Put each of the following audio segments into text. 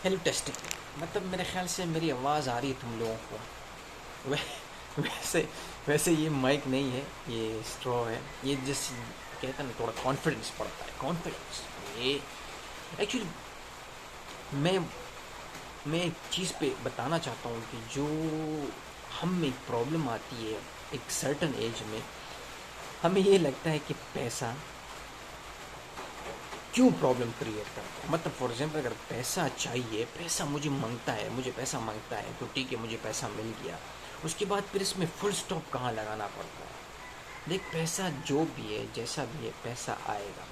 Hello testing. मतलब मेरे ख्याल से मेरी आवाज़ आ रही है तुम लोगों को। वैसे वैसे ये माइक नहीं है, ये स्ट्रॉ है। ये जिस कहते हैं ना, थोड़ा कॉन्फिडेंस पड़ता है, कॉन्फिडेंस। ये एक्चुअली मैं मैं एक चीज़ पे बताना चाहता हूँ कि जो हम में एक प्रॉब्लम आती है एक सर्टन एज में, हमें ये लगता है कि पैसा क्यों प्रॉब्लम क्रिएट करता है। मतलब फॉर एग्जाम्पल, अगर पैसा चाहिए, पैसा मुझे मांगता है, मुझे पैसा मांगता है, तो ठीक है, मुझे पैसा मिल गया। उसके बाद फिर इसमें फुल स्टॉप कहाँ लगाना पड़ता है। देख, पैसा जो भी है, जैसा भी है, पैसा आएगा।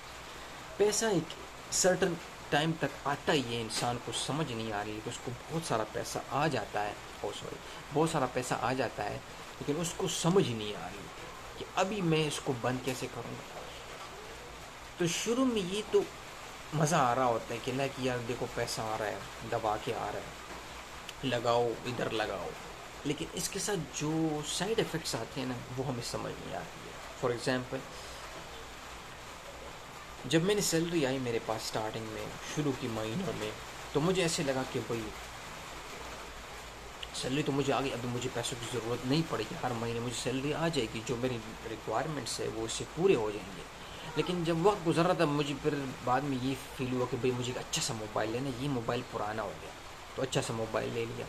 पैसा एक सर्टन टाइम तक आता ही है। इंसान को समझ नहीं आ रही है कि उसको बहुत सारा पैसा आ जाता है। ओ सॉरी, बहुत सारा पैसा आ जाता है, लेकिन उसको समझ ही नहीं आ रही कि अभी मैं इसको बंद कैसे करूँगा। तो शुरू में ये तो मज़ा आ रहा होता है कि ना, कि यार देखो पैसा आ रहा है, दबा के आ रहा है, लगाओ इधर लगाओ। लेकिन इसके साथ जो साइड इफ़ेक्ट्स आते हैं ना, वो हमें समझ नहीं आती है। फॉर एग्ज़ाम्पल, जब मैंने सैलरी आई मेरे पास स्टार्टिंग में, शुरू की महीनों में, तो मुझे ऐसे लगा कि भाई सैलरी तो मुझे आ गई, अभी मुझे पैसों की ज़रूरत नहीं पड़ेगी, हर महीने मुझे सैलरी आ जाएगी, जो मेरी रिक्वायरमेंट्स है वो इससे पूरे हो जाएंगे। लेकिन जब वक्त गुजर रहा था, मुझे फिर बाद में ये फील हुआ कि भाई मुझे एक अच्छा सा मोबाइल लेना, ये मोबाइल पुराना हो गया, तो अच्छा सा मोबाइल ले लिया।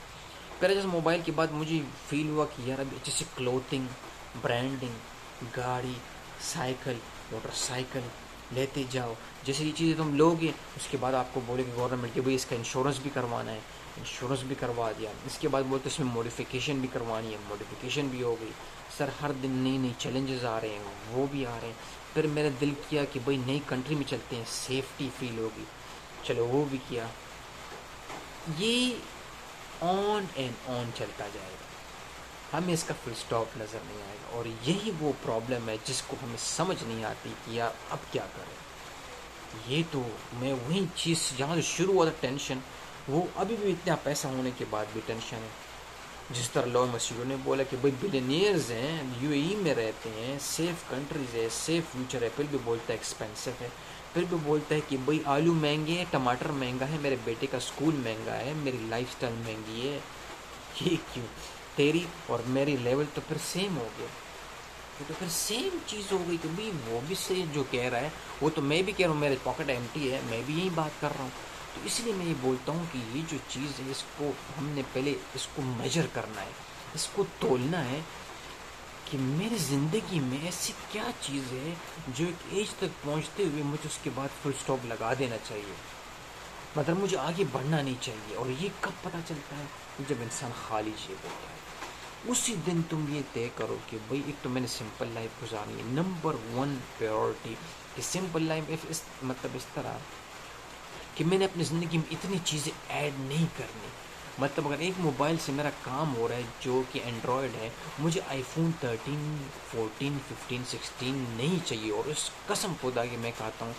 फिर अच्छा मोबाइल के बाद मुझे फील हुआ कि यार अभी अच्छे से क्लोथिंग, ब्रांडिंग, गाड़ी, साइकिल, मोटरसाइकिल लेते जाओ। जैसे ये चीज़ें तुम लोगे, उसके बाद आपको बोलेगी गवर्नमेंट कि भाई इसका इंश्योरेंस भी करवाना है, इंश्योरेंस भी करवा दिया। इसके बाद बोलते इसमें मॉडिफिकेशन भी करवानी है, मॉडिफिकेशन भी हो गई। सर हर दिन नई नई चैलेंजेस आ रहे हैं, वो भी आ रहे हैं। फिर मेरा दिल किया कि भाई नई कंट्री में चलते हैं, सेफ्टी फील होगी, चलो वो भी किया। ये ऑन एंड ऑन चलता जाएगा, हमें इसका फुल स्टॉप नज़र नहीं आएगा। और यही वो प्रॉब्लम है जिसको हमें समझ नहीं आती कि यार अब क्या करें। ये तो मैं वही चीज़ जहाँ से शुरू हुआ था टेंशन, वो अभी भी इतना पैसा होने के बाद भी टेंशन है। जिस तरह लॉ मसीहो ने बोला कि भाई बिलियनियर्स हैं, यूएई में रहते हैं, सेफ कंट्रीज है, सेफ फ्यूचर है, फिर भी बोलता है एक्सपेंसिव है। फिर भी बोलता है कि भाई आलू महंगे हैं, टमाटर महंगा है, मेरे बेटे का स्कूल महंगा है, मेरी लाइफस्टाइल महंगी है। ये क्यों? तेरी और मेरी लेवल तो फिर सेम हो गया। ये तो फिर सेम चीज़ हो गई। तो भाई वो भी से जो कह रहा है, वो तो मैं भी कह रहा हूँ, मेरे पॉकेट एम्प्टी है, मैं भी यही बात कर रहा हूँ। तो इसलिए मैं ये बोलता हूँ कि ये जो चीज़ है, इसको हमने पहले इसको मेजर करना है, इसको तोलना है कि मेरी ज़िंदगी में ऐसी क्या चीज़ है जो एक एज तक पहुँचते हुए मुझे उसके बाद फुल स्टॉप लगा देना चाहिए। मतलब मुझे आगे बढ़ना नहीं चाहिए। और ये कब पता चलता है? जब इंसान खाली जेब होता है, उसी दिन तुम ये तय करो कि भाई एक तो मैंने सिंपल लाइफ गुजारनी है, नंबर वन प्रायोरिटी। कि सिंपल लाइफ इस मतलब इस तरह कि मैंने अपनी ज़िंदगी में इतनी चीज़ें ऐड नहीं करनी। मतलब अगर एक मोबाइल से मेरा काम हो रहा है जो कि एंड्रॉयड है, मुझे आईफोन 13, 14, 15, 16 नहीं चाहिए। और इस कसम खुदा कि मैं कहता हूँ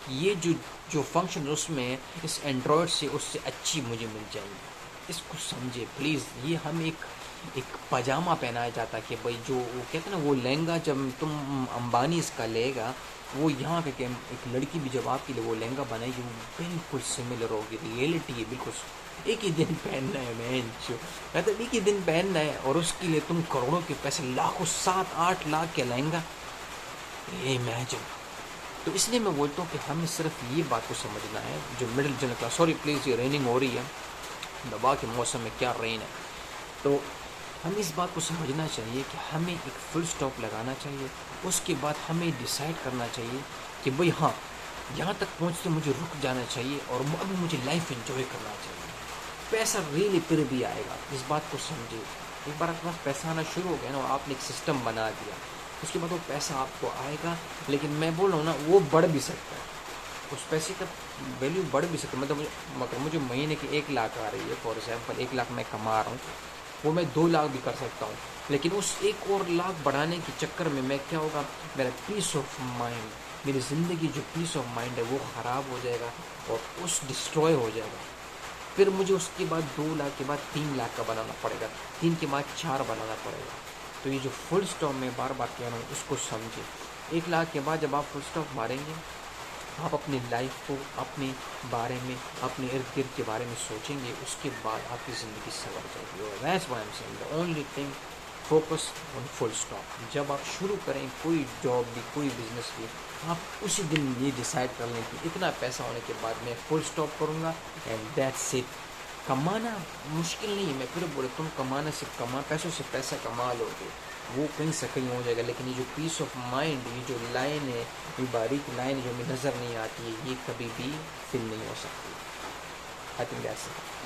कि ये जो जो फंक्शन उसमें है, इस एंड्रॉयड से उससे अच्छी मुझे मिल जाएंगी। इसको समझे प्लीज़। ये हम एक पजामा पहनाया जाता है कि भाई जो वो कहते हैं ना, वो लहंगा जब तुम अंबानी इसका लेगा, वो यहाँ के एक लड़की भी जब आपके लिए वो लहंगा बनाएगी, वो बिल्कुल सिमिलर होगी। रियलिटी है बिल्कुल। एक ही दिन पहनना है मैन जो, मतलब एक ही दिन पहनना है, और उसके लिए तुम करोड़ों के पैसे, लाखों, 7-8 लाख के लहंगा, ये इमेजिन। तो इसलिए मैं बोलता हूँ कि हमें सिर्फ ये बात को समझना है, जो middle general class, sorry please ये रेनिंग हो रही है, दबा के मौसम में क्या रेन है। तो हमें इस बात को समझना चाहिए कि हमें एक फुल स्टॉप लगाना चाहिए। उसके बाद हमें डिसाइड करना चाहिए कि भाई हाँ, यहाँ तक पहुँचते मुझे रुक जाना चाहिए, और अभी मुझे लाइफ एंजॉय करना चाहिए। पैसा रियली फिर भी आएगा, इस बात को समझिए। एक बार आपके पास पैसा आना शुरू हो गया ना, और आपने एक सिस्टम बना दिया, उसके बाद वो पैसा आपको आएगा। लेकिन मैं बोल रहा हूँ ना, वो बढ़ भी सकता है, उस पैसे का वैल्यू बढ़ भी सकता है। मतलब मुझे महीने की 1 लाख आ रही है, फॉर एग्जाम्पल 1 लाख मैं कमा रहा हूँ, वो मैं 2 लाख भी कर सकता हूँ। लेकिन उस एक और लाख बढ़ाने के चक्कर में मैं क्या होगा, मेरा पीस ऑफ माइंड, मेरी ज़िंदगी जो पीस ऑफ माइंड है वो ख़राब हो जाएगा, और उस डिस्ट्रॉय हो जाएगा। फिर मुझे उसके बाद 2 लाख के बाद 3 लाख का बनाना पड़ेगा, 3 के बाद 4 बनाना पड़ेगा। तो ये जो फुल स्टॉप मैं बार बार कह रहा हूँ, उसको समझे। 1 लाख के बाद जब आप फुल स्टॉप मारेंगे, आप अपनी लाइफ को, अपने बारे में, अपने इर्द गिर्द के बारे में सोचेंगे, उसके बाद आपकी ज़िंदगी संवर जाएगी। और that's why I am saying the only thing, focus on full stop. जब आप शुरू करें कोई जॉब भी, कोई बिजनेस भी, आप उसी दिन ये डिसाइड कर लें कि इतना पैसा होने के बाद मैं फुल स्टॉप करूँगा एंड दैट्स इट। कमाना मुश्किल नहीं है, मैं फिर बोले तुम कमाना से पैसों से पैसा कमा लोगे, वो कहीं से कहीं हो जाएगा, लेकिन ये जो पीस ऑफ माइंड, ये जो लाइन है, ये बारीक लाइन जो हमें नज़र नहीं आती है, ये कभी भी फिल नहीं हो सकती। I think that's it.